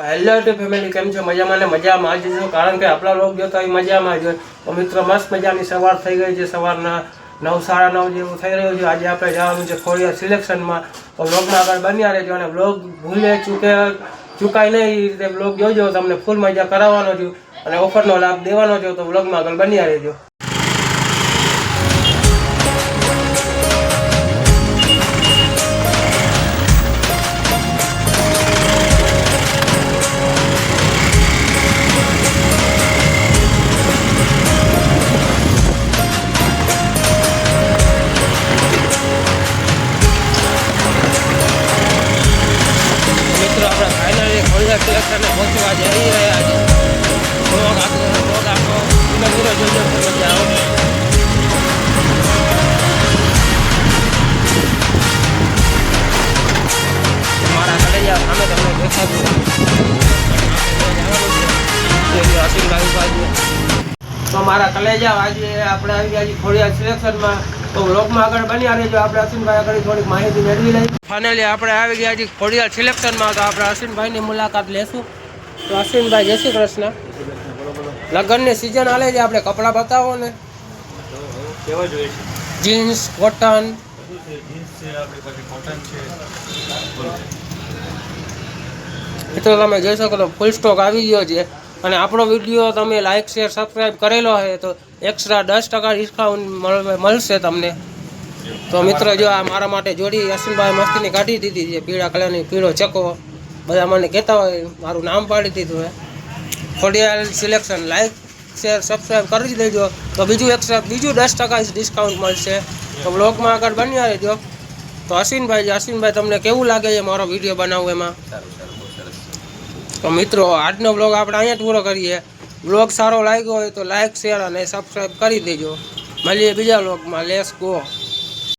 Hello two family, કેમ છો? મજામાં ને મજામાં જ છો, કારણ કે આપણા લોક જોતા હોય મજામાં જ હોય. તો મિત્રો, મસ્ત મજાની સવાર થઈ ગઈ છે. સવારના 9, સાડા 9 જેવું થઈ રહ્યું છે. આજે આપણે જવાનું છે ખોડિયાર સિલેક્શનમાં. તો બ્લોગમાં આગળ બન્યા રહેજો અને બ્લોગ ભૂલે ચૂકાય નહીં એ રીતે બ્લોગ જોજો. તમને ફૂલ મજા કરાવવાનો છું અને ઓફરનો લાભ દેવાનો છું. તો બ્લોગમાં આગળ બન્યા રહેજો. સિલેક્શનને પહોંચવા જઈ રહ્યા છે. બ્લોગ આખો પૂરો જોજો, મજા આવે. મારા કલેજા સામે તમને દેખાતું આશીર્વાદ બાજુ. તો મારા કલેજા આજે આપણે આવી ગયા છીએ ખોડિયાર સિલેક્શનમાં. તો બ્લોગમાં આગળ બન્યા રહેજો. આપણે અશ્વિનભાઈ આગળ થોડીક માહિતી મેળવી લઈએ. ફાઇનલી આપણે આવી ગયા છીએ ખોડિયાર સિલેક્શનમાં. તો આપણે અશ્વિનભાઈની મુલાકાત લેશું. તો અશ્વિનભાઈ, જય શ્રી કૃષ્ણ. લગ્નની સિઝન હાલે છે, આપણે કપડાં બતાવો ને. કેવા જોઈએ છે? Jeans, cotton. જીન્સ છે, આપણી પાસે કોટન છે. મિત્રો, તમે જોઈ શકો તો ફૂલ સ્ટોક આવી ગયો છે. અને આપણો વિડીયો તમે લાઇક, શેર, સબસ્ક્રાઈબ કરેલો હોય તો એક્સ્ટ્રા 10% ડિસ્કાઉન્ટ મળશે તમને. તો મિત્રો, જો આ મારા માટે જોડી અશ્વિનભાઈ મસ્તીની કાઢી દીધી છે. પીળા કલરની, પીળો ચકો. બધા મને કહેતા હોય, મારું નામ પાડી દીધું હોય. Khodiyar selection. Like, share, subscribe કરી દેજો. તો બીજું 10% ડિસ્કાઉન્ટ મળશે. તો બ્લોગમાં આગળ બન્યા રહેજો. તો અશ્વિનભાઈ, તમને કેવું લાગે છે મારો વિડીયો બનાવવું એમાં? તો મિત્રો, આજનો બ્લોગ આપણે અહીંયા જ પૂરો કરીએ. બ્લોગ સારો લાગ્યો હોય તો લાઇક, શેર અને સબસ્ક્રાઈબ કરી દેજો. મળીએ બીજા બ્લોગમાં. Let's go.